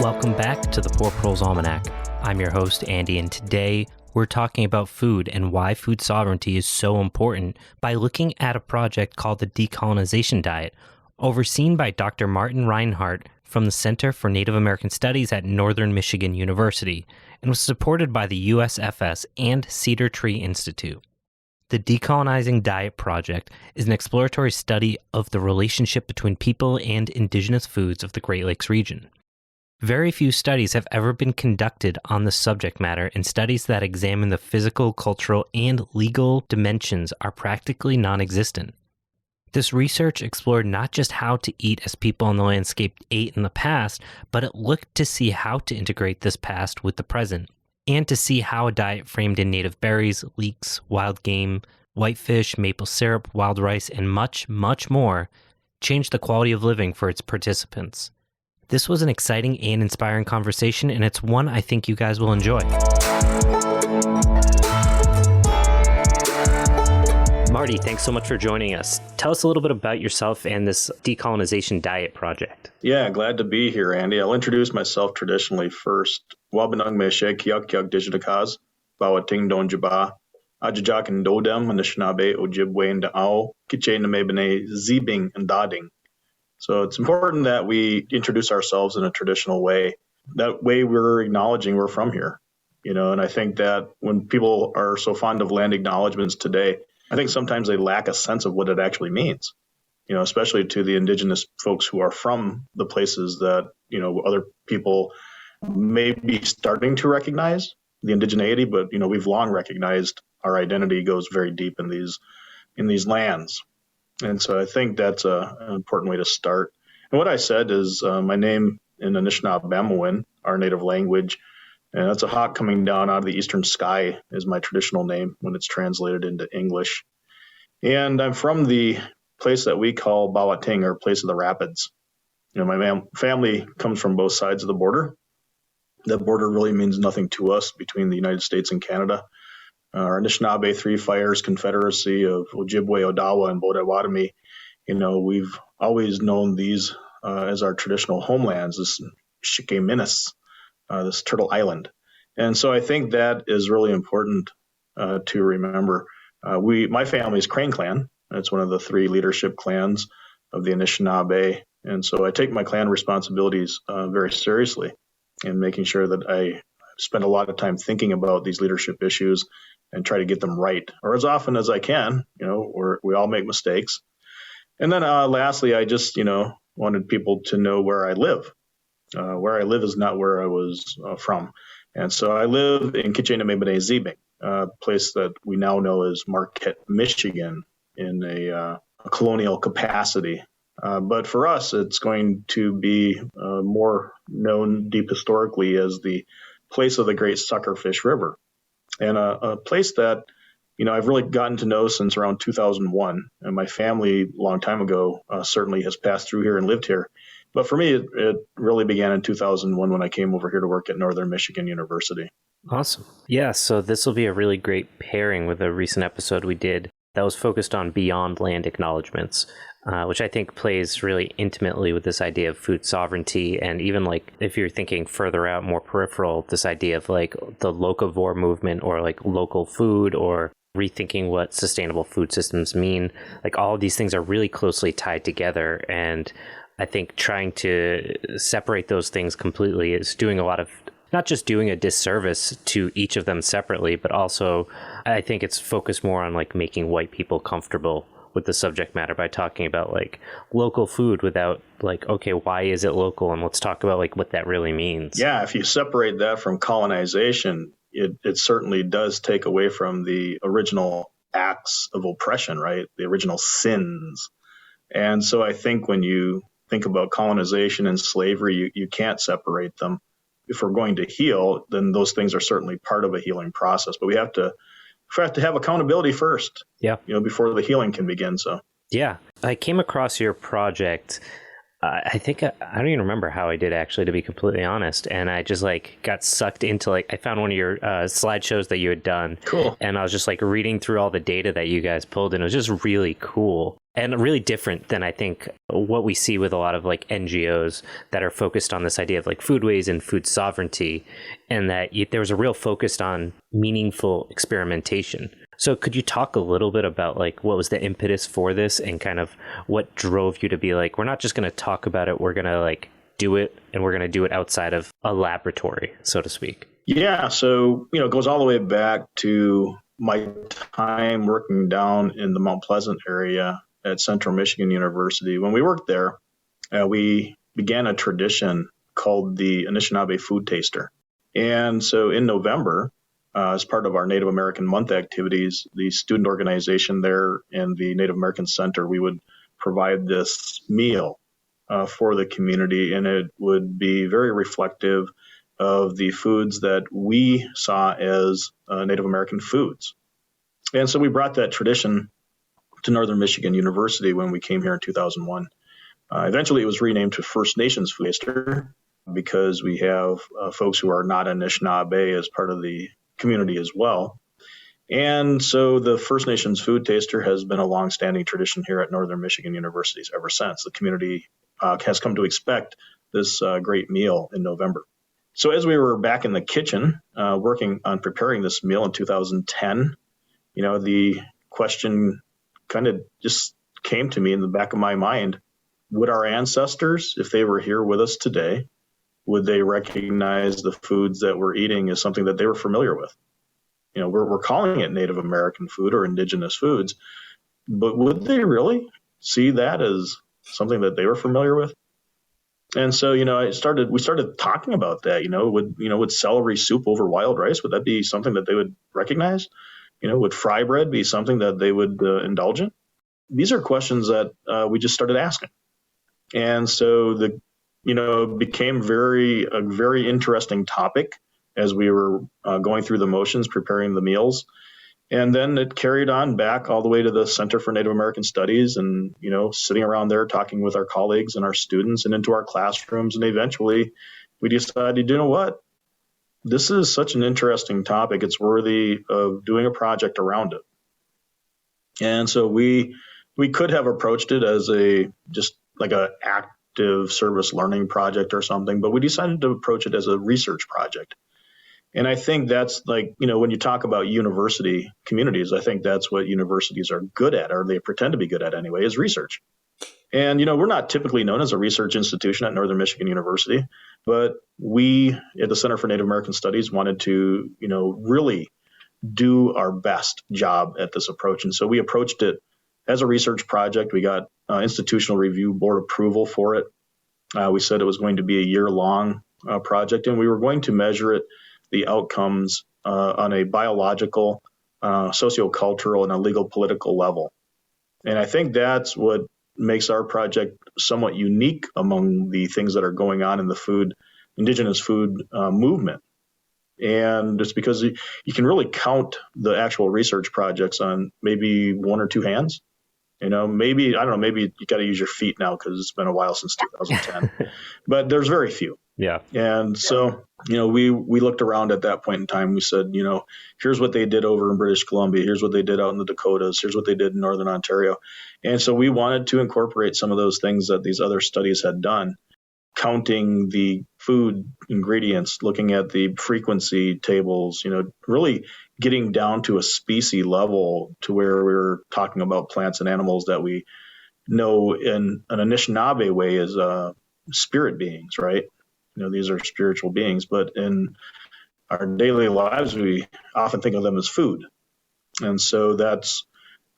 Welcome back to the Poor Proles Almanac. I'm your host, Andy, and today we're talking about food and why food sovereignty is so important by looking at a project called the Decolonization Diet, overseen by Dr. Martin Reinhardt from the Center for Native American Studies at Northern Michigan University, and was supported by the USFS and Cedar Tree Institute. The Decolonizing Diet Project is an exploratory study of the relationship between people and indigenous foods of the Great Lakes region. Very few studies have ever been conducted on the subject matter, and studies that examine the physical, cultural, and legal dimensions are practically non-existent. This research explored not just how to eat as people on the landscape ate in the past, but it looked to see how to integrate this past with the present, and to see how a diet framed in native berries, leeks, wild game, whitefish, maple syrup, wild rice, and much, much more changed the quality of living for its participants. This was an exciting and inspiring conversation, and it's one I think you guys will enjoy. Marty, thanks so much for joining us. Tell us a little bit about yourself and this Decolonization Diet Project. Yeah, glad to be here, Andy. I'll introduce myself traditionally first. Wabanung Meshe, Kiak Kiak Dijitakaz, Bawating Don Jaba, Ajajak and Dodem, Anishinaabe, Ojibwe and Dao, Kiche Namebene, Zibing and Dading. So it's important that we introduce ourselves in a traditional way. That way we're acknowledging we're from here, and I think that when people are so fond of land acknowledgements today, I think sometimes they lack a sense of what it actually means, especially to the indigenous folks who are from the places that, other people may be starting to recognize the indigeneity, but, we've long recognized our identity goes very deep in these lands. And so I think that's an important way to start. And what I said is my name in Anishinaabe, our native language, and that's a hawk coming down out of the eastern sky is my traditional name when it's translated into English. And I'm from the place that we call Bawating, or place of the rapids. My family comes from both sides of the border. That border really means nothing to us between the United States and Canada. Our Anishinaabe Three Fires Confederacy of Ojibwe, Odawa, and Potawatomi, we've always known these as our traditional homelands, this Shikeminis, this Turtle Island. And so I think that is really important to remember. My family is Crane Clan. It's one of the three leadership clans of the Anishinaabe. And so I take my clan responsibilities very seriously in making sure that I spend a lot of time thinking about these leadership issues and try to get them right, or as often as I can. We all make mistakes. And then lastly, I just, wanted people to know where I live. Where I live is not where I was from. And so I live in Kitchener-Mebane Zibing, a place that we now know as Marquette, Michigan, in a colonial capacity. But for us, it's going to be more known deep historically as the place of the Great Suckerfish River, and a place that, I've really gotten to know since around 2001. And my family, a long time ago, certainly has passed through here and lived here. But for me, it really began in 2001 when I came over here to work at Northern Michigan University. Awesome. Yeah, so this will be a really great pairing with a recent episode we did that was focused on beyond land acknowledgements, which I think plays really intimately with this idea of food sovereignty. And even if you're thinking further out, more peripheral, this idea of the locavore movement, or local food, or rethinking what sustainable food systems mean. All of these things are really closely tied together. And I think trying to separate those things completely is doing a lot of, not just doing a disservice to each of them separately, but also I think it's focused more on making white people comfortable with the subject matter by talking about local food without okay, why is it local? And let's talk about what that really means. Yeah, if you separate that from colonization, it certainly does take away from the original acts of oppression, right? The original sins. And so I think when you think about colonization and slavery, you can't separate them. If we're going to heal, then those things are certainly part of a healing process. But we have to have accountability first, before the healing can begin. So yeah, I came across your project I think I don't even remember how I did, actually, to be completely honest. And I just like got sucked into I found one of your slideshows that you had done. Cool. And I was just like reading through all the data that you guys pulled, and it was just really cool and really different than I think what we see with a lot of like NGOs that are focused on this idea of like foodways and food sovereignty, and that there was a real focus on meaningful experimentation. So could you talk a little bit about like what was the impetus for this and kind of what drove you to be like, we're not just going to talk about it, we're going to like do it, and we're going to do it outside of a laboratory, so to speak? Yeah. So, it goes all the way back to my time working down in the Mount Pleasant area at Central Michigan University. When we worked there, we began a tradition called the Anishinaabe Food Taster. And so in November, as part of our Native American Month activities, the student organization there and the Native American Center, we would provide this meal for the community, and it would be very reflective of the foods that we saw as Native American foods. And so we brought that tradition to Northern Michigan University when we came here in 2001. Eventually, it was renamed to First Nations Food Taster because we have folks who are not Anishinaabe as part of the community as well. And so the First Nations Food Taster has been a longstanding tradition here at Northern Michigan Universities ever since. The community has come to expect this great meal in November. So as we were back in the kitchen working on preparing this meal in 2010, the question kind of just came to me in the back of my mind. Would our ancestors, if they were here with us today, would they recognize the foods that we're eating as something that they were familiar with? We're calling it Native American food or indigenous foods, but would they really see that as something that they were familiar with? And so, we started talking about that. Would celery soup over wild rice, would that be something that they would recognize? Would fry bread be something that they would indulge in? These are questions that we just started asking. And so it became a very interesting topic as we were going through the motions, preparing the meals. And then it carried on back all the way to the Center for Native American Studies and, sitting around there talking with our colleagues and our students and into our classrooms. And eventually we decided, what? This is such an interesting topic. It's worthy of doing a project around it. And so we could have approached it as just like an active service learning project or something, but we decided to approach it as a research project. And I think that's when you talk about university communities, I think that's what universities are good at, or they pretend to be good at anyway, is research. And, we're not typically known as a research institution at Northern Michigan University, but we at the Center for Native American Studies wanted to, really do our best job at this approach. And so we approached it as a research project. We got institutional review board approval for it. We said it was going to be a year-long project, and we were going to measure the outcomes on a biological, sociocultural, and a legal political level. And I think that's what makes our project somewhat unique among the things that are going on in the indigenous food movement. And it's because you can really count the actual research projects on maybe one or two hands. Maybe you got to use your feet now because it's been a while since 2010, but there's very few. Yeah. And so, we looked around at that point in time. We said, here's what they did over in British Columbia. Here's what they did out in the Dakotas. Here's what they did in Northern Ontario. And so we wanted to incorporate some of those things that these other studies had done, counting the food ingredients, looking at the frequency tables, really getting down to a species level to where we were talking about plants and animals that we know in an Anishinaabe way as spirit beings, right? These are spiritual beings, but in our daily lives, we often think of them as food. And so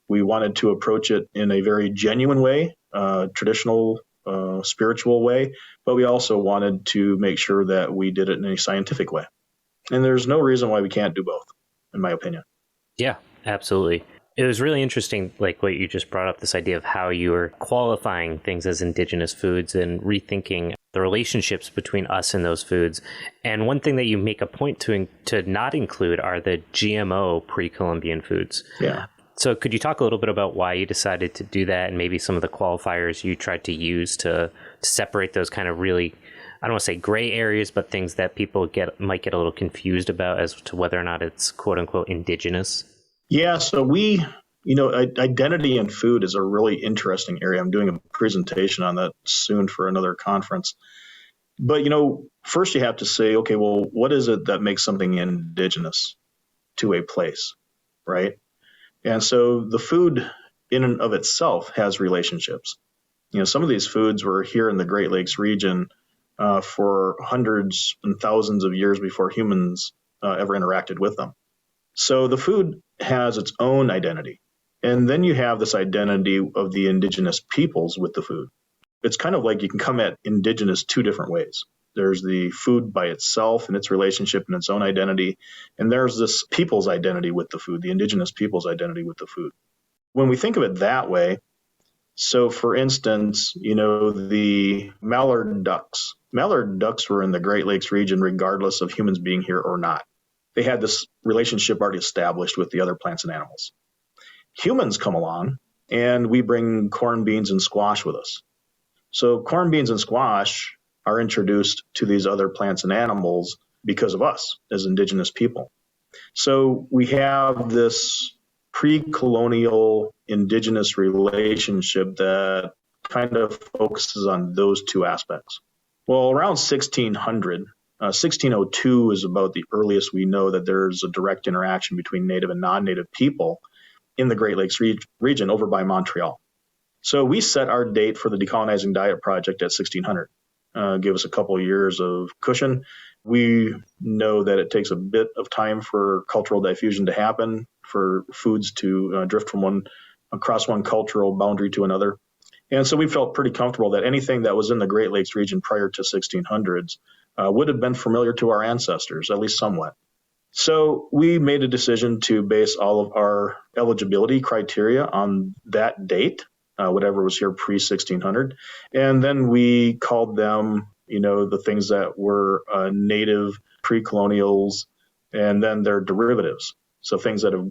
we wanted to approach it in a very genuine way, traditional, spiritual way, but we also wanted to make sure that we did it in a scientific way. And there's no reason why we can't do both, in my opinion. Yeah, absolutely. It was really interesting, like what you just brought up, this idea of how you were qualifying things as indigenous foods and rethinking the relationships between us and those foods. And one thing that you make a point to not include are the GMO pre-Columbian foods. Yeah. So could you talk a little bit about why you decided to do that and maybe some of the qualifiers you tried to use to separate those kind of really, I don't want to say gray areas, but things that people might get a little confused about as to whether or not it's quote unquote indigenous? Yeah, so identity in food is a really interesting area. I'm doing a presentation on that soon for another conference. But, first you have to say, okay, well, what is it that makes something indigenous to a place, right? And so the food in and of itself has relationships. Some of these foods were here in the Great Lakes region for hundreds and thousands of years before humans ever interacted with them. So the food has its own identity. And then you have this identity of the indigenous peoples with the food. It's kind of like you can come at indigenous two different ways. There's the food by itself and its relationship and its own identity. And there's this people's identity with the food, the indigenous people's identity with the food. When we think of it that way, so for instance, the mallard ducks. Mallard ducks were in the Great Lakes region regardless of humans being here or not. They had this relationship already established with the other plants and animals. Humans come along and we bring corn, beans, and squash with us. So corn, beans, and squash are introduced to these other plants and animals because of us as indigenous people. So we have this pre-colonial indigenous relationship that kind of focuses on those two aspects. Well, around 1600, 1602 is about the earliest we know that there's a direct interaction between native and non-native people in the Great Lakes region over by Montreal. So we set our date for the Decolonizing Diet Project at 1600. Give us a couple of years of cushion. We know that it takes a bit of time for cultural diffusion to happen, for foods to drift from across one cultural boundary to another. And so we felt pretty comfortable that anything that was in the Great Lakes region prior to 1600s would have been familiar to our ancestors, at least somewhat. So we made a decision to base all of our eligibility criteria on that date, whatever was here pre-1600. And then we called them, the things that were native pre-colonials, and then their derivatives. So things that have,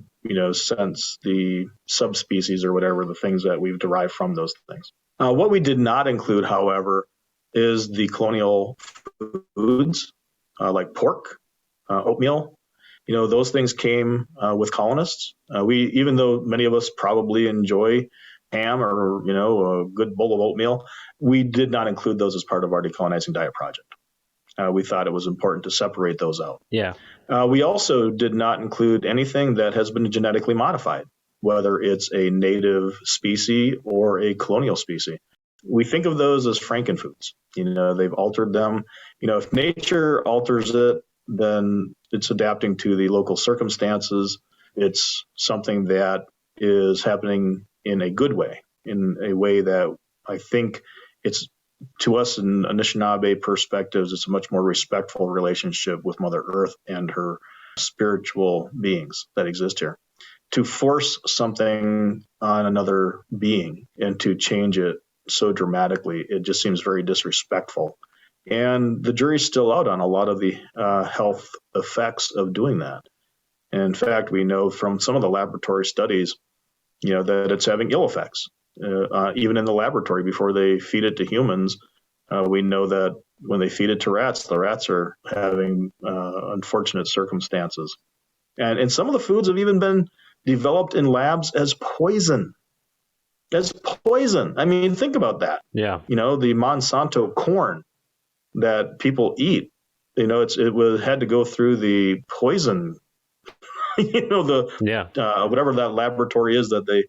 since the subspecies or whatever, the things that we've derived from those things. What we did not include, however, is the colonial foods like pork, oatmeal. Those things came with colonists. Even though many of us probably enjoy ham or, a good bowl of oatmeal, we did not include those as part of our Decolonizing Diet Project. We thought it was important to separate those out. Yeah. We also did not include anything that has been genetically modified, whether it's a native species or a colonial species. We think of those as frankenfoods. They've altered them. If nature alters it, then it's adapting to the local circumstances. It's something that is happening in a good way, in a way that I think it's, to us in Anishinaabe perspectives, it's a much more respectful relationship with Mother Earth and her spiritual beings that exist here. To force something on another being and to change it so dramatically, it just seems very disrespectful. And the jury's still out on a lot of the health effects of doing that. And in fact, we know from some of the laboratory studies, that it's having ill effects. Even in the laboratory, before they feed it to humans, we know that when they feed it to rats, the rats are having unfortunate circumstances. And some of the foods have even been developed in labs as poison. As poison. I mean, think about that. Yeah. The Monsanto corn that people eat, it had to go through the poison, whatever that laboratory is that they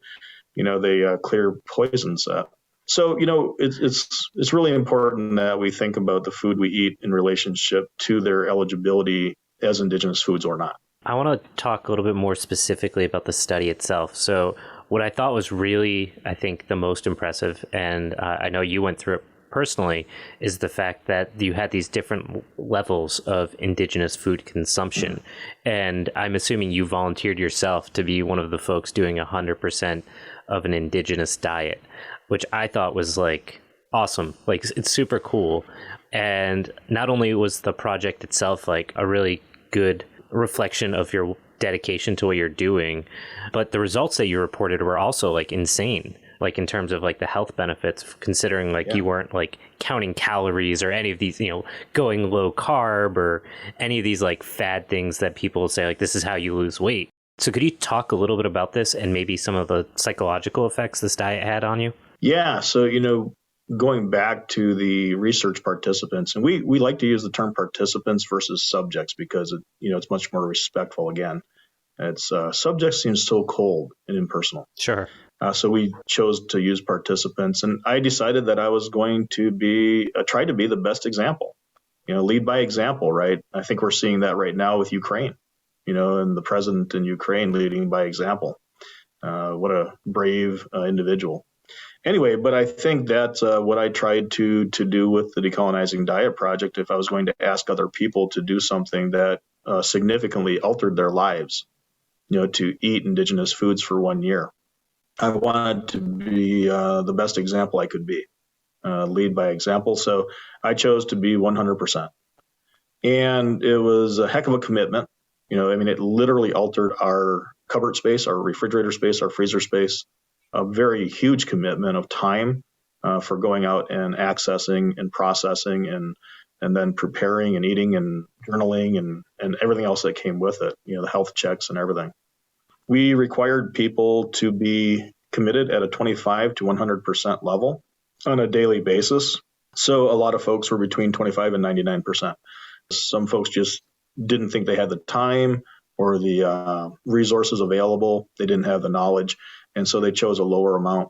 clear poisons at. So, it's really important that we think about the food we eat in relationship to their eligibility as indigenous foods or not. I want to talk a little bit more specifically about the study itself. So what I thought was really, I think, the most impressive, and I know you went through it personally, is the fact that you had these different levels of indigenous food consumption. Mm-hmm. And I'm assuming you volunteered yourself to be one of the folks doing 100% of an indigenous diet, which I thought was awesome. It's super cool. And not only was the project itself a really good reflection of your dedication to what you're doing. But the results that you reported were also like insane, like in terms of like the health benefits, considering like you weren't like counting calories or any of these, going low carb or any of these like fad things that people say, like, this is how you lose weight. So could you talk a little bit about this and maybe some of the psychological effects this diet had on you? Yeah. So, going back to the research participants, and we like to use the term participants versus subjects because it's much more respectful. Again, it's subjects seems so cold and impersonal. Sure. So we chose to use participants, and I decided that I was going to try to be the best example. Lead by example, right? I think we're seeing that right now with Ukraine. And the president in Ukraine leading by example. What a brave individual. Anyway, but I think that's what I tried to do with the Decolonizing Diet Project. If I was going to ask other people to do something that significantly altered their lives, to eat indigenous foods for 1 year, I wanted to be the best example I could be, lead by example. So I chose to be 100%. And it was a heck of a commitment. It literally altered our cupboard space, our refrigerator space, our freezer space. A very huge commitment of time for going out and accessing and processing and then preparing and eating and journaling and everything else that came with it, the health checks and everything. We required people to be committed at a 25 to 100% level on a daily basis. So a lot of folks were between 25 and 99%. Some folks just didn't think they had the time or the resources available. They didn't have the knowledge. And so they chose a lower amount.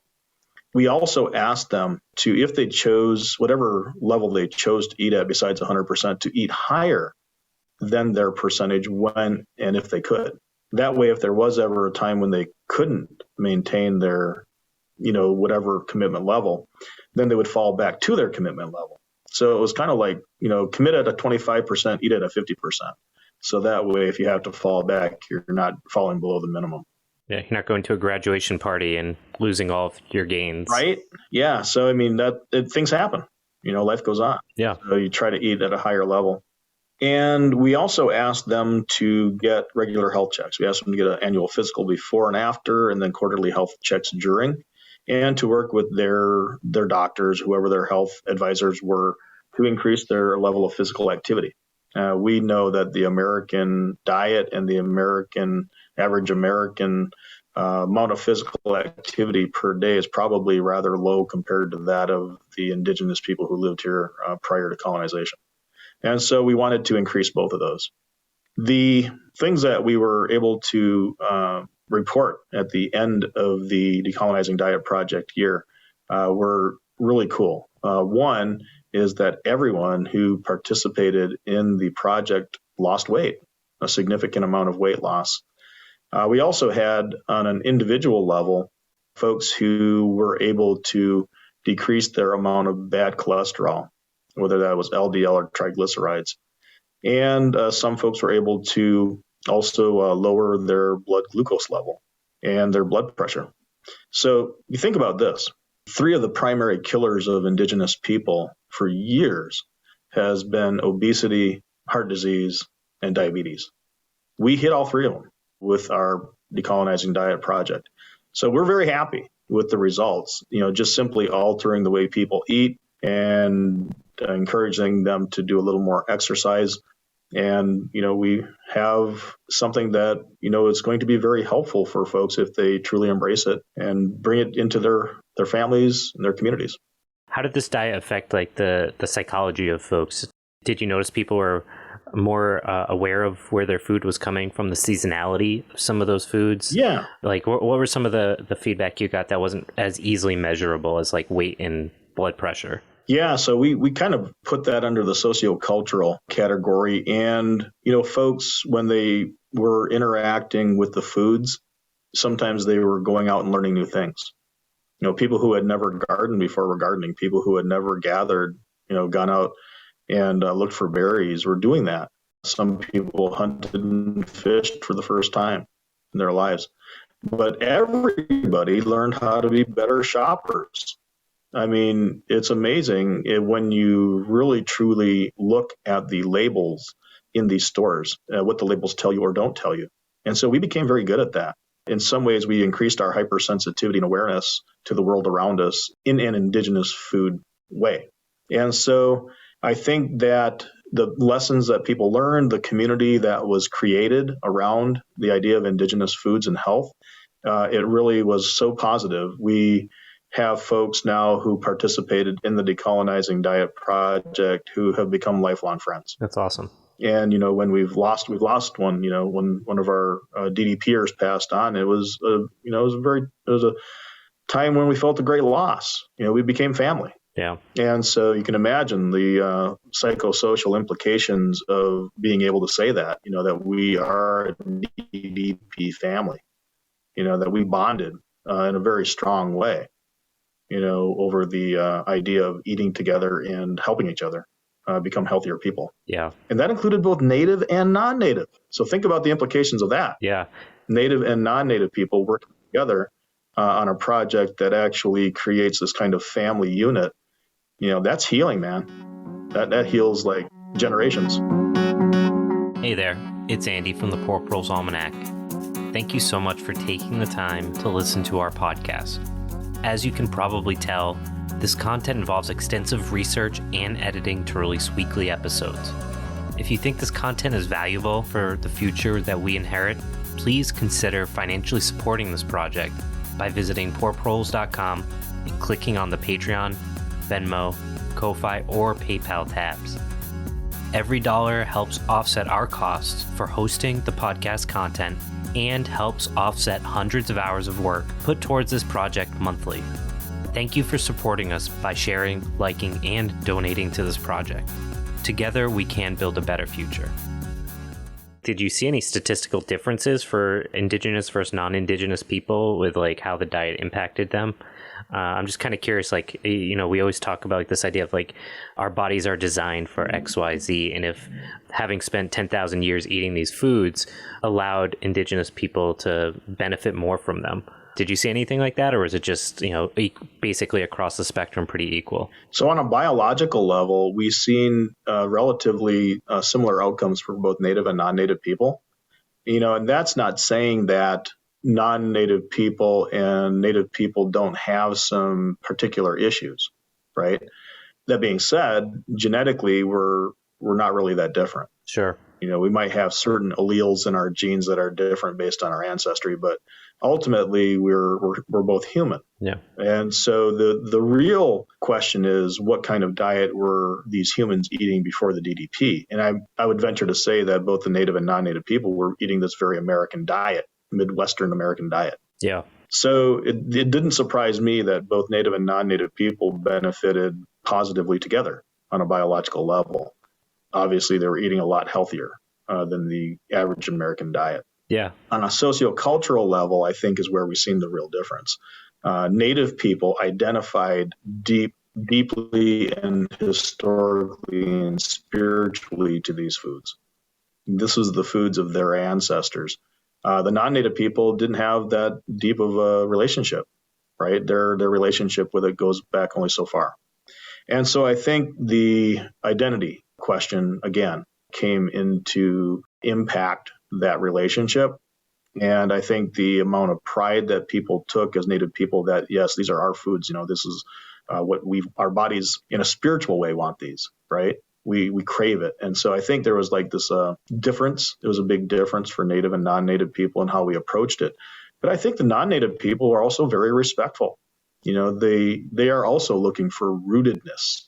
We also asked them to, if they chose whatever level they chose to eat at besides 100%, to eat higher than their percentage when and if they could. That way, if there was ever a time when they couldn't maintain their, whatever commitment level, then they would fall back to their commitment level. So it was kind of like, commit at a 25%, eat at a 50%. So that way, if you have to fall back, you're not falling below the minimum. Yeah, you're not going to a graduation party and losing all of your gains. Right? Yeah. So, things happen. Life goes on. Yeah. So you try to eat at a higher level. And we also asked them to get regular health checks. We asked them to get an annual physical before and after, and then quarterly health checks during, and to work with their doctors, whoever their health advisors were, to increase their level of physical activity. We know that the American diet and the average American amount of physical activity per day is probably rather low compared to that of the indigenous people who lived here prior to colonization. And so we wanted to increase both of those. The things that we were able to report at the end of the Decolonizing Diet Project year were really cool. One is that everyone who participated in the project lost weight, a significant amount of weight loss. We also had, on an individual level, folks who were able to decrease their amount of bad cholesterol, whether that was LDL or triglycerides. And some folks were able to also lower their blood glucose level and their blood pressure. So you think about this. 3 of the primary killers of indigenous people for years has been obesity, heart disease, and diabetes. We hit all 3 of them with our Decolonizing Diet Project. So we're very happy with the results, just simply altering the way people eat and encouraging them to do a little more exercise. And, we have something that, is going to be very helpful for folks if they truly embrace it and bring it into their families and their communities. How did this diet affect like the psychology of folks? Did you notice people were more aware of where their food was coming from, the seasonality of some of those foods? Yeah. Like what were some of the feedback you got that wasn't as easily measurable as like weight and blood pressure? Yeah, so we kind of put that under the sociocultural category. And, folks, when they were interacting with the foods, sometimes they were going out and learning new things. People who had never gardened before were gardening. People who had never gathered, gone out and looked for berries were doing that. Some people hunted and fished for the first time in their lives. But everybody learned how to be better shoppers. It's amazing when you really truly look at the labels in these stores, what the labels tell you or don't tell you. And so we became very good at that. In some ways, we increased our hypersensitivity and awareness to the world around us in an indigenous food way. And so I think that the lessons that people learned, the community that was created around the idea of indigenous foods and health, it really was so positive. We have folks now who participated in the Decolonizing Diet Project who have become lifelong friends. That's awesome. And, when we've lost one, when one of our DDPers passed on, it was a time when we felt a great loss. We became family. Yeah. And so you can imagine the psychosocial implications of being able to say that, that we are a DDP family, that we bonded in a very strong way, over the idea of eating together and helping each other become healthier people. Yeah. And that included both native and non-native. So think about the implications of that. Yeah. Native and non-native people working together on a project that actually creates this kind of family unit. That's healing, man. That heals like generations. Hey there, it's Andy from the Poor Proles Almanac. Thank you so much for taking the time to listen to our podcast. As you can probably tell, this content involves extensive research and editing to release weekly episodes. If you think this content is valuable for the future that we inherit, please consider financially supporting this project by visiting poorproles.com and clicking on the Patreon, Venmo, Ko-Fi, or PayPal tabs. Every dollar helps offset our costs for hosting the podcast content and helps offset hundreds of hours of work put towards this project monthly. Thank you for supporting us by sharing, liking, and donating to this project. Together, we can build a better future. Did you see any statistical differences for Indigenous versus non-Indigenous people with how the diet impacted them? I'm just kind of curious, we always talk about this idea of our bodies are designed for X, Y, Z. And if having spent 10,000 years eating these foods allowed Indigenous people to benefit more from them. Did you see anything like that, or is it just, basically across the spectrum pretty equal? So on a biological level, we've seen relatively similar outcomes for both native and non-native people. And that's not saying that non-native people and native people don't have some particular issues, right? That being said, genetically, we're not really that different. Sure. We might have certain alleles in our genes that are different based on our ancestry, but ultimately we're both human. Yeah. And so the real question is, what kind of diet were these humans eating before the DDP? And I would venture to say that both the native and non-native people were eating this very American diet, Midwestern American diet. Yeah. So it didn't surprise me that both native and non-native people benefited positively together on a biological level. Obviously, they were eating a lot healthier than the average American diet. Yeah. On a sociocultural level, I think is where we've seen the real difference. Native people identified deeply and historically and spiritually to these foods. This was the foods of their ancestors. The non-native people didn't have that deep of a relationship, right? Their relationship with it goes back only so far. And so I think the identity question, again, came into impact that relationship. And I think the amount of pride that people took as native people that, yes, these are our foods, this is what our bodies in a spiritual way want these, right? We crave it. And so I think there was this difference. It was a big difference for native and non-native people in how we approached it. But I think the non-native people are also very respectful. They are also looking for rootedness,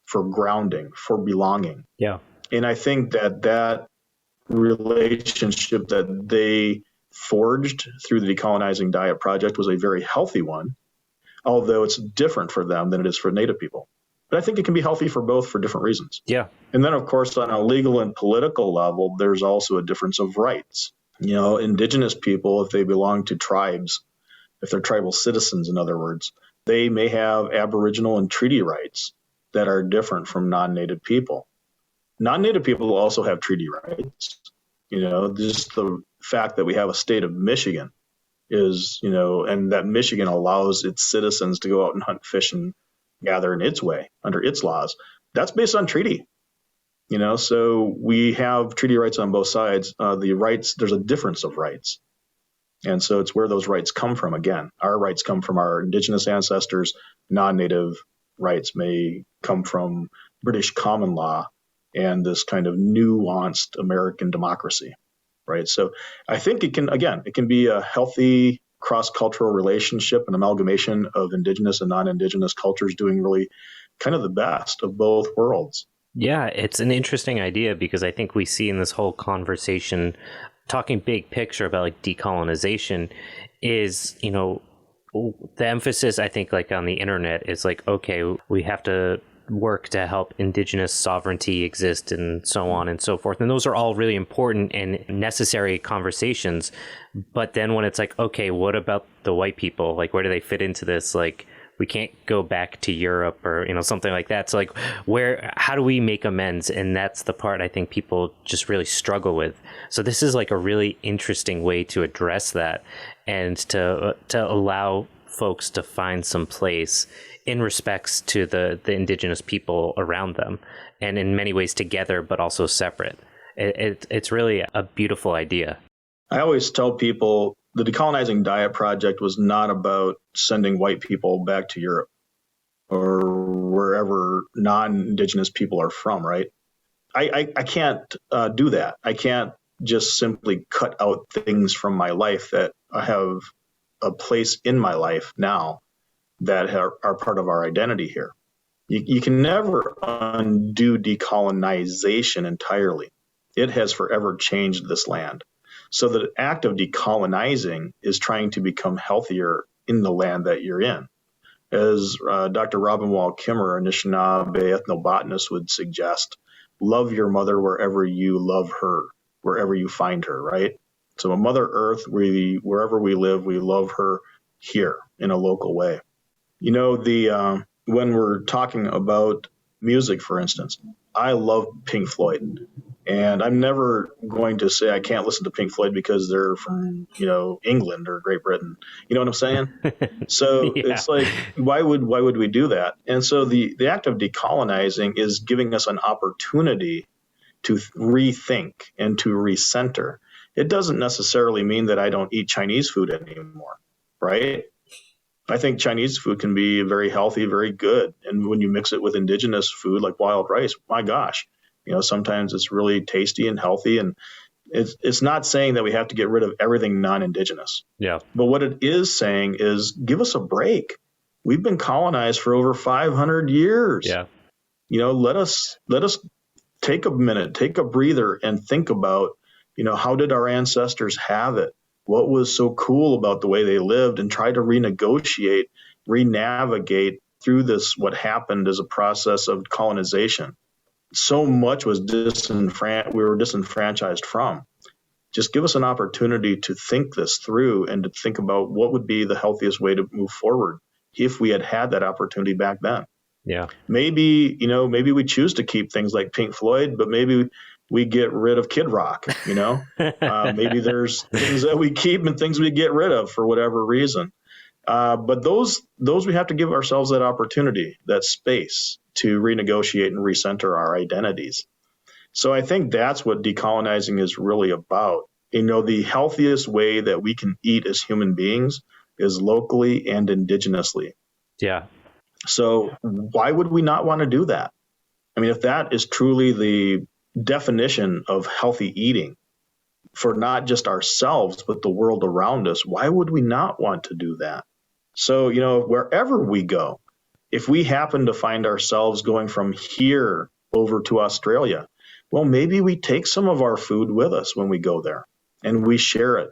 for grounding, for belonging. Yeah. And I think that relationship that they forged through the Decolonizing Diet Project was a very healthy one, although it's different for them than it is for native people. But I think it can be healthy for both for different reasons. Yeah. And then, of course, on a legal and political level, there's also a difference of rights. Indigenous people, if they belong to tribes, if they're tribal citizens, in other words, they may have Aboriginal and treaty rights that are different from non-native people. Non-native people also have treaty rights. Just the fact that we have a state of Michigan is, and that Michigan allows its citizens to go out and hunt, fish, and gather in its way under its laws. That's based on treaty. So we have treaty rights on both sides. The rights, there's a difference of rights. And so it's where those rights come from. Again, our rights come from our indigenous ancestors. Non-native rights may come from British common law and this kind of nuanced American democracy, right? So I think it can be a healthy cross-cultural relationship, an amalgamation of indigenous and non-indigenous cultures doing really kind of the best of both worlds. Yeah, it's an interesting idea because I think we see in this whole conversation, talking big picture about like decolonization, is, the emphasis, I think, like on the internet is like, okay, we have to work to help indigenous sovereignty exist and so on and so forth. And those are all really important and necessary conversations. But then when it's like, okay, what about the white people? Like, where do they fit into this? Like, we can't go back to Europe or, something like that. So like, how do we make amends? And that's the part I think people just really struggle with. So this is like a really interesting way to address that and to allow folks to find some place in respects to the indigenous people around them, and in many ways together, but also separate. It's really a beautiful idea. I always tell people the Decolonizing Diet Project was not about sending white people back to Europe or wherever non-indigenous people are from, right? I can't do that. I can't just simply cut out things from my life that have a place in my life now that are part of our identity here. You can never undo decolonization entirely. It has forever changed this land. So the act of decolonizing is trying to become healthier in the land that you're in. As Dr. Robin Wall Kimmerer, Anishinaabe ethnobotanist, would suggest, love your mother wherever you love her, wherever you find her, right? So a Mother Earth, wherever we live, we love her here in a local way. When we're talking about music, for instance, I love Pink Floyd, and I'm never going to say I can't listen to Pink Floyd because they're from, England or Great Britain. You know what I'm saying? So yeah. It's like, why would we do that? And so the act of decolonizing is giving us an opportunity to rethink and to recenter. It doesn't necessarily mean that I don't eat Chinese food anymore, right? I think Chinese food can be very healthy, very good. And when you mix it with indigenous food like wild rice, my gosh, sometimes it's really tasty and healthy. And it's not saying that we have to get rid of everything non-indigenous. Yeah. But what it is saying is give us a break. We've been colonized for over 500 years. Yeah. Let us take a minute, take a breather and think about, how did our ancestors have it? What was so cool about the way they lived, and try to renegotiate, renavigate through this, what happened as a process of colonization. So much was we were disenfranchised from. Just give us an opportunity to think this through and to think about what would be the healthiest way to move forward if we had that opportunity back then. Yeah. Maybe we choose to keep things like Pink Floyd, but maybe we get rid of Kid Rock, maybe there's things that we keep and things we get rid of for whatever reason. But those we have to give ourselves that opportunity, that space to renegotiate and recenter our identities. So I think that's what decolonizing is really about. The healthiest way that we can eat as human beings is locally and indigenously. Yeah. So why would we not want to do that? I mean, if that is truly the definition of healthy eating for not just ourselves, but the world around us, why would we not want to do that? So, wherever we go, if we happen to find ourselves going from here over to Australia, well, maybe we take some of our food with us when we go there and we share it,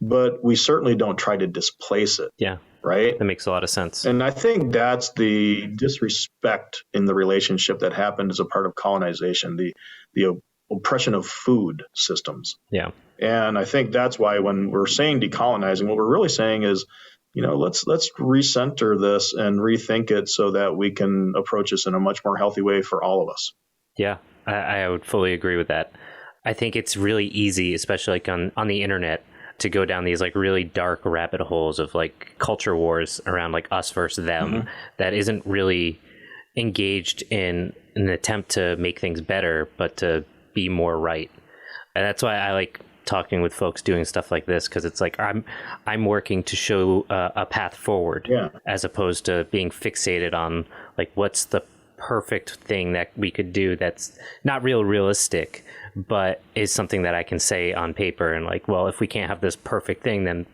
but we certainly don't try to displace it. Yeah. Right? That makes a lot of sense. And I think that's the disrespect in the relationship that happened as a part of colonization, the oppression of food systems. Yeah. And I think that's why when we're saying decolonizing, what we're really saying is, let's recenter this and rethink it so that we can approach this in a much more healthy way for all of us. Yeah, I would fully agree with that. I think it's really easy, especially like on the internet, to go down these like really dark rabbit holes of like culture wars around like us versus them. Mm-hmm. That isn't really engaged in an attempt to make things better, but to be more right. And that's why I like talking with folks doing stuff like this, because it's like I'm working to show a path forward, as opposed to being fixated on like what's the perfect thing that we could do that's not realistic, but is something that I can say on paper and like, well, if we can't have this perfect thing, then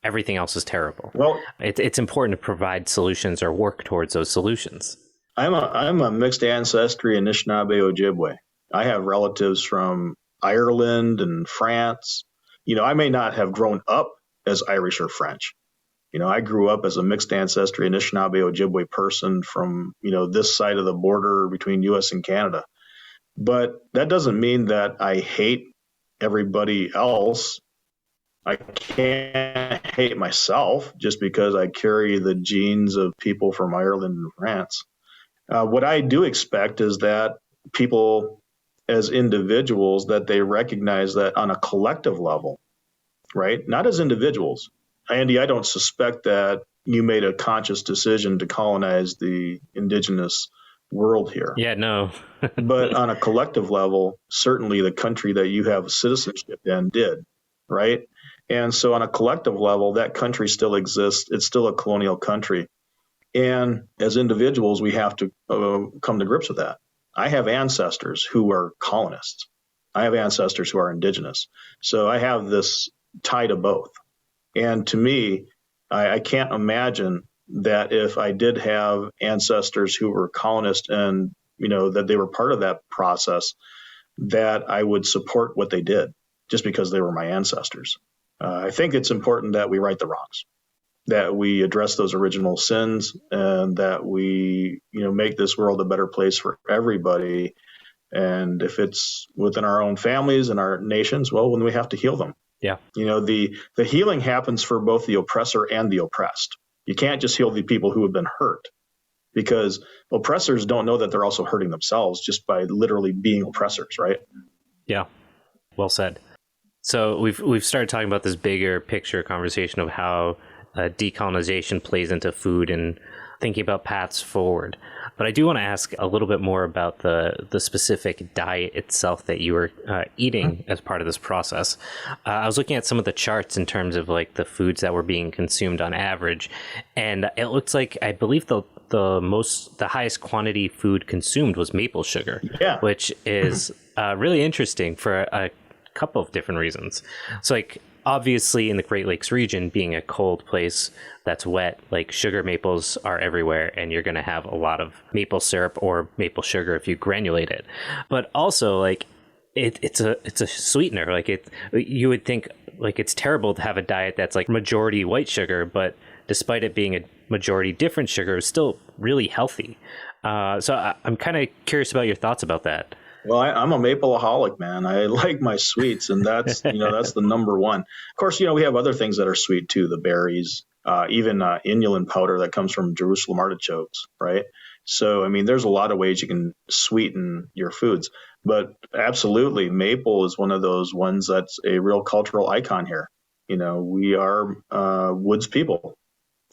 everything else is terrible. Well, it's important to provide solutions or work towards those solutions. I'm a mixed ancestry Anishinaabe Ojibwe. I have relatives from Ireland and France. I may not have grown up as Irish or French. I grew up as a mixed ancestry Anishinaabe Ojibwe person from, this side of the border between US and Canada. But that doesn't mean that I hate everybody else. I can't hate myself just because I carry the genes of people from Ireland and France. What I do expect is that people as individuals, that they recognize that on a collective level, right? Not as individuals. Andy, I don't suspect that you made a conscious decision to colonize the indigenous world here. Yeah, no. But on a collective level, certainly the country that you have citizenship in did, right? And so on a collective level, that country still exists. It's still a colonial country. And as individuals, we have to come to grips with that. I have ancestors who are colonists. I have ancestors who are indigenous. So I have this tie to both. And to me, I can't imagine that if I did have ancestors who were colonists and, that they were part of that process, that I would support what they did just because they were my ancestors. I think it's important that we right the wrongs, that we address those original sins, and that we, make this world a better place for everybody. And if it's within our own families and our nations, well, then we have to heal them. Yeah. The healing happens for both the oppressor and the oppressed. You can't just heal the people who have been hurt, because oppressors don't know that they're also hurting themselves just by literally being oppressors, right? Yeah. Well said. So we've started talking about this bigger picture conversation of how decolonization plays into food and thinking about paths forward. But I do want to ask a little bit more about the specific diet itself that you were eating as part of this process. I was looking at some of the charts in terms of like the foods that were being consumed on average, and it looks like, I believe the highest quantity food consumed was maple sugar, which is really interesting for a couple of different reasons. So like, obviously in the Great Lakes region, being a cold place that's wet, like sugar maples are everywhere, and you're going to have a lot of maple syrup or maple sugar if you granulate it. But also, like, it's a sweetener. Like, you would think like it's terrible to have a diet that's like majority white sugar, but despite it being a majority different sugar, it's still really healthy. So I'm kind of curious about your thoughts about that. Well, I'm a mapleaholic, man. I like my sweets, and that's that's the number one. Of course, we have other things that are sweet too, the berries, even inulin powder that comes from Jerusalem artichokes, right? So, I mean, there's a lot of ways you can sweeten your foods, but absolutely, maple is one of those ones that's a real cultural icon here. We are woods people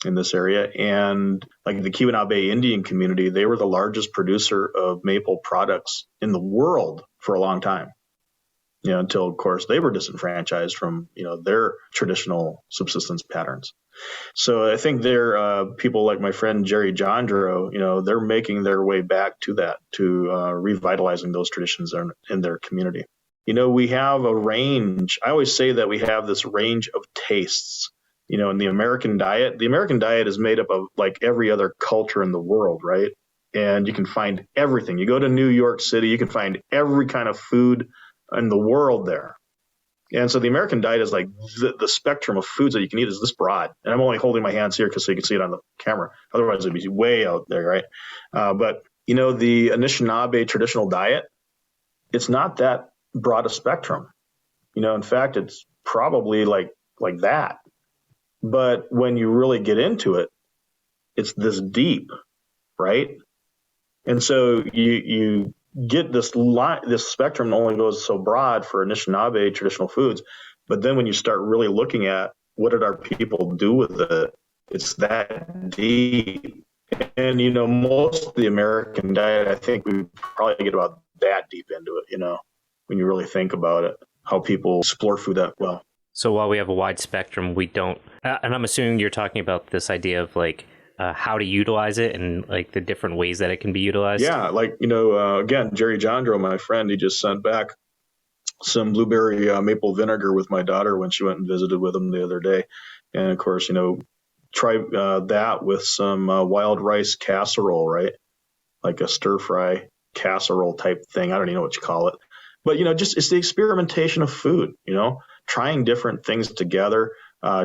in this area, and like the Keweenaw Indian community, they were the largest producer of maple products in the world for a long time, until of course they were disenfranchised from their traditional subsistence patterns. So I think they're people like my friend Jerry Jandro, they're making their way back to that, to revitalizing those traditions in their community. We have a range. I always say that we have this range of tastes. In the American diet is made up of like every other culture in the world, right? And you can find everything. You go to New York City, you can find every kind of food in the world there. And so the American diet is like the spectrum of foods that you can eat is this broad. And I'm only holding my hands here so you can see it on the camera. Otherwise, it'd be way out there, right? But the Anishinaabe traditional diet, it's not that broad a spectrum. In fact, it's probably like that. But when you really get into it, it's this deep, right? And so you get this spectrum only goes so broad for Anishinaabe traditional foods. But then when you start really looking at what did our people do with it, it's that deep. And, most of the American diet, I think we probably get about that deep into it, when you really think about it, how people explore food that well. So while we have a wide spectrum, we don't, and I'm assuming you're talking about this idea of like how to utilize it and like the different ways that it can be utilized. Yeah. Like, again, Jerry Jandro, my friend, he just sent back some blueberry maple vinegar with my daughter when she went and visited with him the other day. And of course, try that with some wild rice casserole, right? Like a stir fry casserole type thing. I don't even know what you call it. But, just it's the experimentation of food, trying different things together,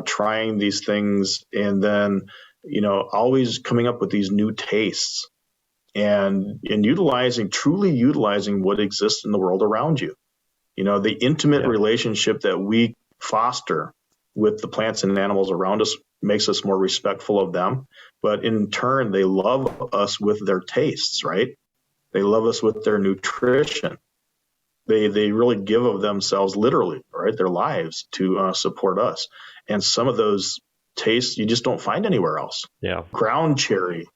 trying these things, and then, always coming up with these new tastes and truly utilizing what exists in the world around you. The intimate relationship that we foster with the plants and animals around us makes us more respectful of them. But in turn, they love us with their tastes, right? They love us with their nutrition. They really give of themselves, literally, right? Their lives to support us. And some of those tastes you just don't find anywhere else. Yeah. Ground cherry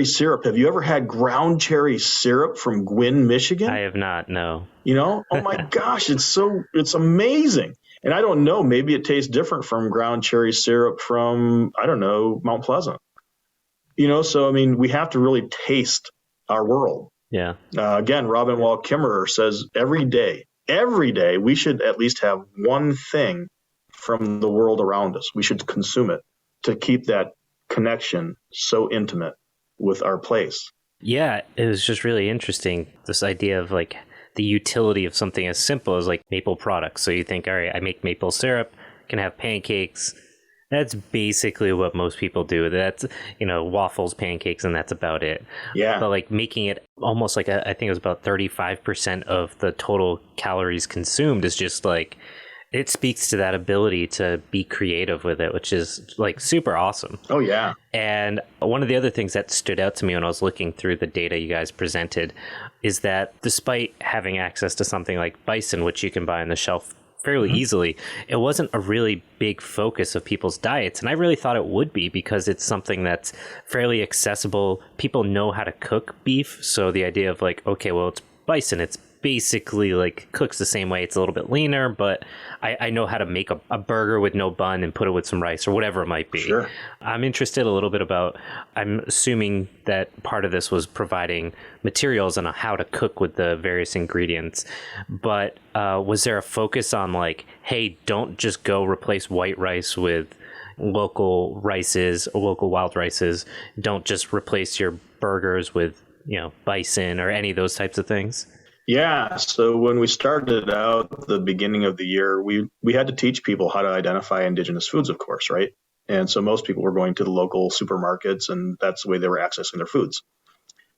syrup. Have you ever had ground cherry syrup from Gwinn, Michigan? I have not, no. Oh my gosh, it's amazing. And I don't know, maybe it tastes different from ground cherry syrup from, I don't know, Mount Pleasant. So, I mean, we have to really taste our world. Yeah. Again, Robin Wall Kimmerer says every day, we should at least have one thing from the world around us. We should consume it to keep that connection so intimate with our place. Yeah, it was just really interesting, this idea of like the utility of something as simple as like maple products. So you think, all right, I make maple syrup, can have pancakes. That's basically what most people do. That's, waffles, pancakes, and that's about it. Yeah. But like making it almost like I think it was about 35% of the total calories consumed is just like, it speaks to that ability to be creative with it, which is like super awesome. Oh, yeah. And one of the other things that stood out to me when I was looking through the data you guys presented is that despite having access to something like bison, which you can buy on the shelf fairly easily, it wasn't a really big focus of people's diets. And I really thought it would be, because it's something that's fairly accessible. People know how to cook beef. So the idea of like, okay, well, it's bison, it's basically like cooks the same way. It's a little bit leaner, but I know how to make a burger with no bun and put it with some rice or whatever it might be. Sure. I'm interested a little bit about, I'm assuming that part of this was providing materials on how to cook with the various ingredients, but was there a focus on like, hey, don't just go replace white rice with local rices or local wild rices. Don't just replace your burgers with, bison or any of those types of things? Yeah. So when we started out at the beginning of the year, we had to teach people how to identify indigenous foods, of course, right? And so most people were going to the local supermarkets, and that's the way they were accessing their foods.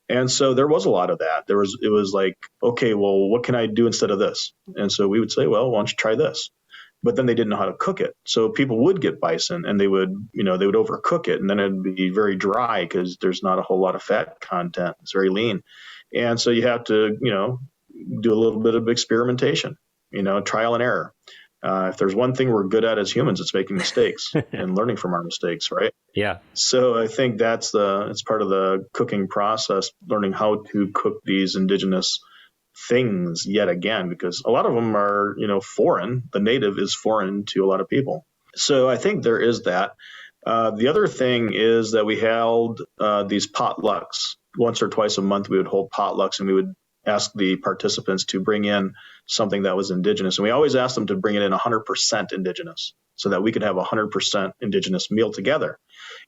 And so there was a lot of that. It was like, okay, well, what can I do instead of this? And so we would say, well, why don't you try this? But then they didn't know how to cook it. So people would get bison and they would overcook it, and then it'd be very dry because there's not a whole lot of fat content. It's very lean. And so you have to, do a little bit of experimentation, trial and error. If there's one thing we're good at as humans, it's making mistakes and learning from our mistakes, right? Yeah. So I think it's part of the cooking process, learning how to cook these indigenous things yet again, because a lot of them are, foreign. The native is foreign to a lot of people. So I think there is that. The other thing is that we held these potlucks. Once or twice a month, we would hold potlucks, and we would ask the participants to bring in something that was indigenous. And we always asked them to bring it in 100% indigenous so that we could have a 100% indigenous meal together.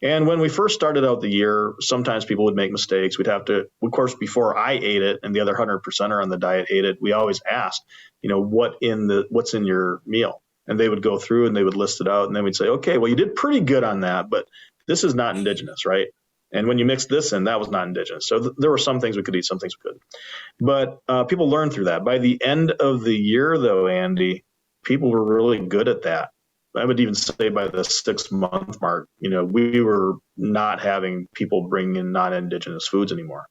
And when we first started out the year, sometimes people would make mistakes. We'd have to, of course, before I ate it and the other 100%er on the diet ate it, we always asked, what's in your meal? And they would go through and they would list it out. And then we'd say, okay, well, you did pretty good on that, but this is not indigenous, right? And when you mix this in, that was not indigenous. So there were some things we could eat, some things we couldn't. But people learned through that. By the end of the year, though, Andy, people were really good at that. I would even say by the 6-month mark, we were not having people bring in non-indigenous foods anymore.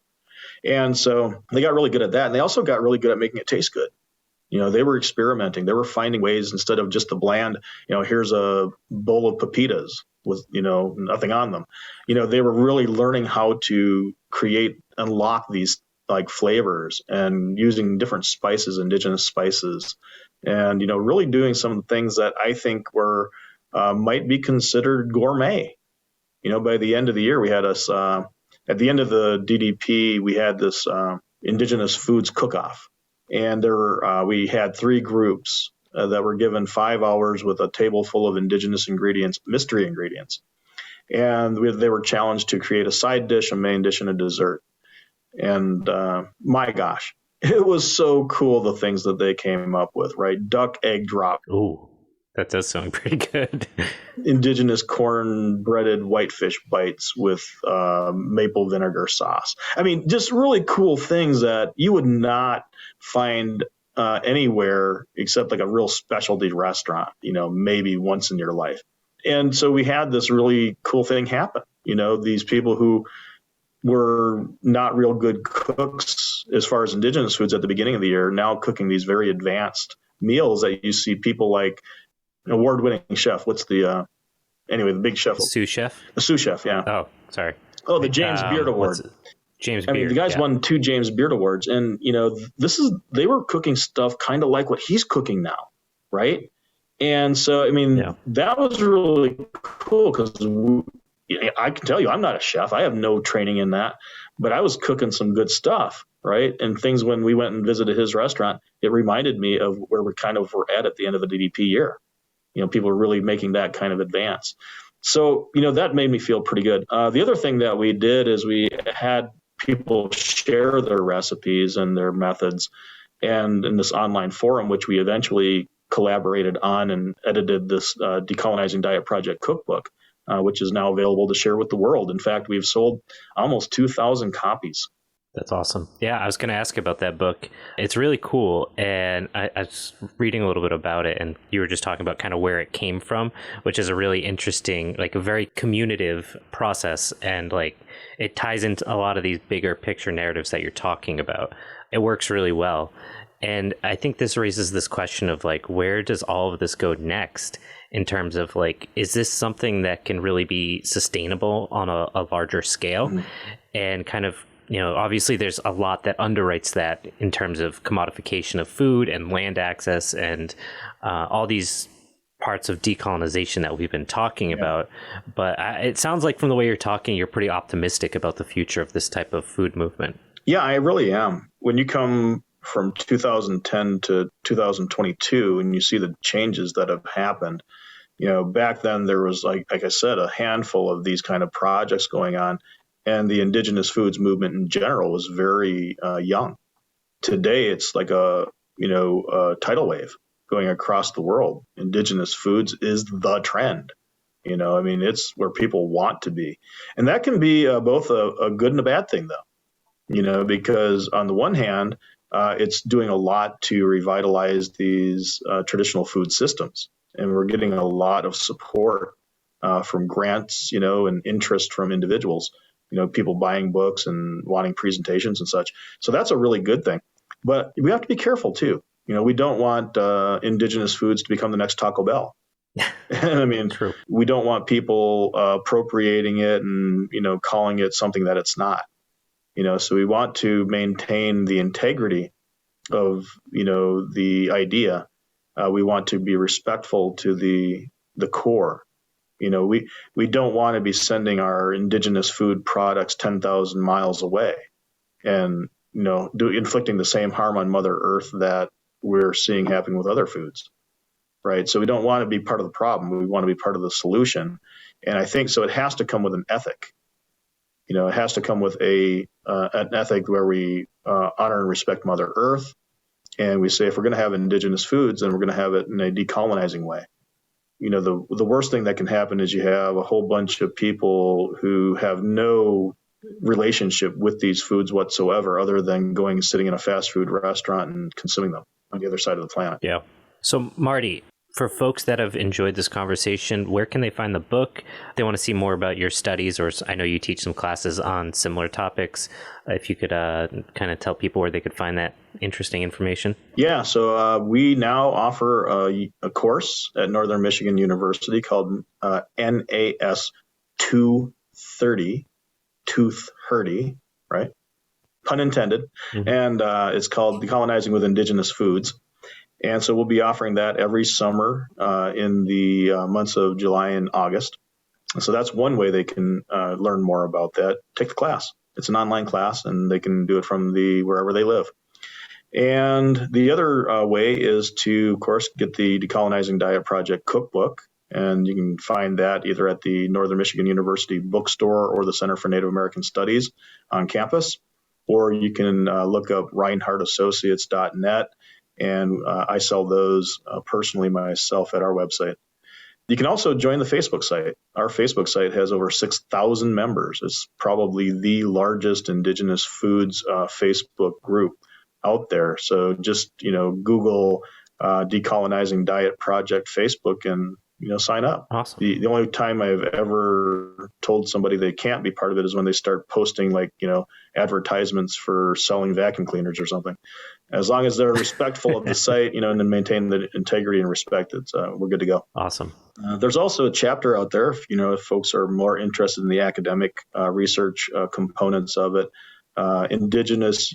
And so they got really good at that. And they also got really good at making it taste good. They were experimenting. They were finding ways, instead of just the bland, here's a bowl of pepitas. with, nothing on them. They were really learning how to create, unlock these like flavors and using different spices, indigenous spices, and, really doing some things that I think were, might be considered gourmet. By the end of the year, we had us, at the end of the DDP, we had this Indigenous Foods cook-off. And we had 3 groups that were given 5 hours with a table full of indigenous ingredients, mystery ingredients. And they were challenged to create a side dish, a main dish, and a dessert. And my gosh, it was so cool, the things that they came up with, right? Duck egg drop. Ooh, that does sound pretty good. Indigenous corn breaded whitefish bites with maple vinegar sauce. I mean, just really cool things that you would not find anywhere except like a real specialty restaurant, maybe once in your life. And so we had this really cool thing happen. These people who were not real good cooks as far as indigenous foods at the beginning of the year, now cooking these very advanced meals that you see people like award-winning chef. What's the big chef? Sous chef? A sous chef, yeah. Oh, sorry. Oh, the James Beard Award. James Beard. The guy's won 2 James Beard Awards, and they were cooking stuff kind of like what he's cooking now, right? And so, that was really cool because I can tell you, I'm not a chef. I have no training in that, but I was cooking some good stuff, right? And things when we went and visited his restaurant, it reminded me of where we kind of were at the end of the DDP year. People were really making that kind of advance. So, that made me feel pretty good. The other thing that we did is we had people share their recipes and their methods, and in this online forum, which we eventually collaborated on and edited, this Decolonizing Diet Project Cookbook, which is now available to share with the world. In fact, we've sold almost 2,000 copies. That's awesome. Yeah, I was going to ask about that book. It's really cool. And I was reading a little bit about it, and you were just talking about kind of where it came from, which is a really interesting, like a very communicative process. And like it ties into a lot of these bigger picture narratives that you're talking about. It works really well. And I think this raises this question of like, where does all of this go next in terms of like, is this something that can really be sustainable on a larger scale? Mm-hmm. And kind of, obviously there's a lot that underwrites that in terms of commodification of food and land access and all these parts of decolonization that we've been talking about. But it sounds like from the way you're talking, you're pretty optimistic about the future of this type of food movement. Yeah, I really am. When you come from 2010 to 2022 and you see the changes that have happened, back then there was like I said, a handful of these kind of projects going on. And the indigenous foods movement in general was very young. Today, it's like a tidal wave going across the world. Indigenous foods is the trend. It's where people want to be. And that can be both a good and a bad thing, though, because on the one hand, it's doing a lot to revitalize these traditional food systems. And we're getting a lot of support from grants, and interest from individuals. People buying books and wanting presentations and such. So that's a really good thing. But we have to be careful, too. We don't want indigenous foods to become the next Taco Bell. True. We don't want people appropriating it and, calling it something that it's not. So we want to maintain the integrity of, the idea. We want to be respectful to the core. We don't want to be sending our indigenous food products 10,000 miles away and, inflicting the same harm on Mother Earth that we're seeing happen with other foods, right? So we don't want to be part of the problem. We want to be part of the solution. And I think so it has to come with an ethic. It has to come with an ethic where we honor and respect Mother Earth. And we say, if we're going to have indigenous foods, then we're going to have it in a decolonizing way. The worst thing that can happen is you have a whole bunch of people who have no relationship with these foods whatsoever, other than going and sitting in a fast food restaurant and consuming them on the other side of the planet. Yeah. So, Marty, For folks that have enjoyed this conversation, where can they find the book? They want to see more about your studies, or I know you teach some classes on similar topics. If you could kind of tell people where they could find that interesting information. Yeah, so we now offer a course at Northern Michigan University called NAS 230, Tooth Hurdy, right? Pun intended. Mm-hmm. And it's called Decolonizing with Indigenous Foods. And so we'll be offering that every summer in the months of July and August. And so that's one way they can learn more about that. Take the class. It's an online class, and they can do it from wherever they live. And the other way is to, of course, get the Decolonizing Diet Project Cookbook. And you can find that either at the Northern Michigan University bookstore or the Center for Native American Studies on campus. Or you can look up reinhardtassociates.net. And I sell those personally myself at our website. You can also join the Facebook site. Our Facebook site has over 6,000 members. It's probably the largest Indigenous Foods Facebook group out there. So just, Google Decolonizing Diet Project Facebook and, sign up. Awesome. The only time I've ever told somebody they can't be part of it is when they start posting advertisements for selling vacuum cleaners or something. As long as they're respectful of the site, and then maintain the integrity and respect, we're good to go. Awesome. There's also a chapter out there, if folks are more interested in the academic research components of it. Indigenous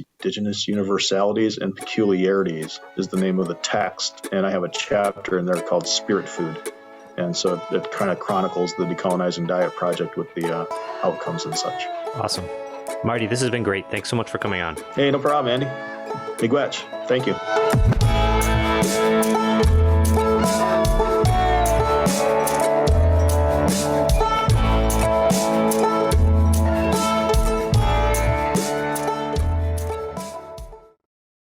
Universalities and Peculiarities is the name of the text, and I have a chapter in there called Spirit Food. And so it kind of chronicles the Decolonizing Diet Project with the outcomes and such. Awesome. Marty, this has been great. Thanks so much for coming on. Hey, no problem, Andy. Miigwech. Thank you.